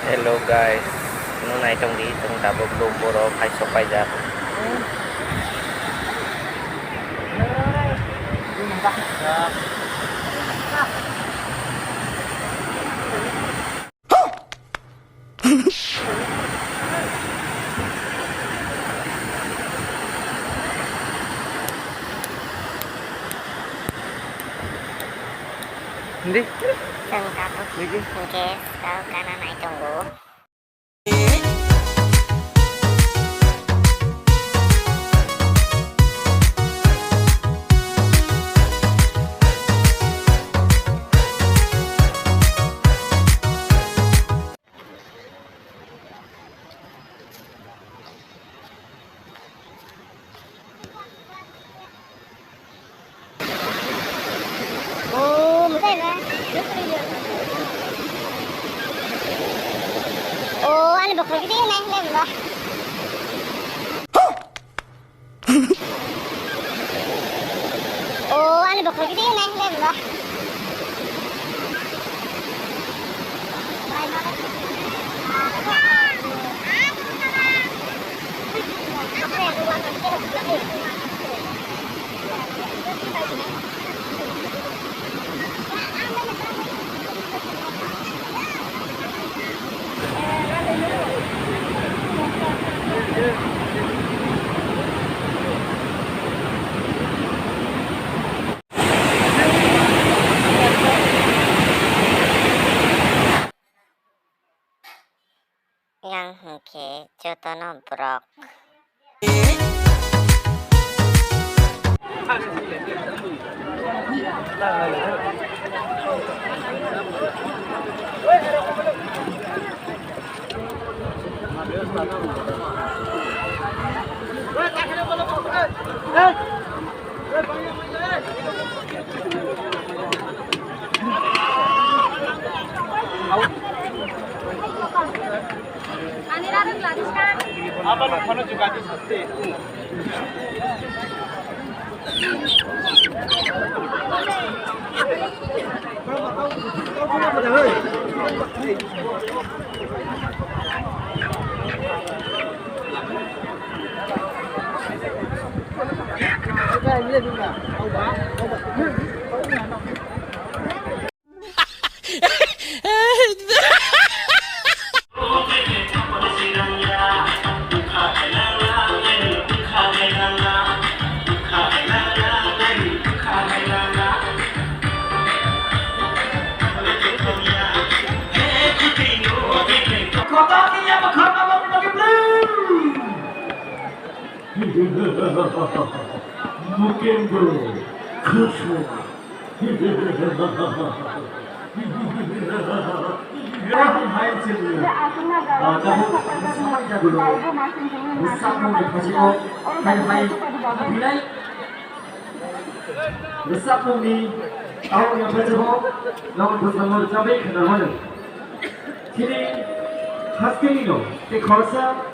Hello guys, ano na itong ditong Dabog Lumpuro kay Sopay Jack. Hindi. Sengkakak. Oke, tahu kanan naik tunggu. Oh, mudah ya? Oh, ano ba? Pwede yun eh. Level ba? Oh, ano ba? Pwede yun eh. Level ba? Yang oke, contoh nombrok. Apa lu kono juga di sate. Mungkin bro, khusus. 여러분 하이츠를 자부로 무사품을 가지고 하이하이 빌라이 무사품이 아홉 옆에서 너무 부상을 잡을 그나마는 키리 하스케이노 그 거사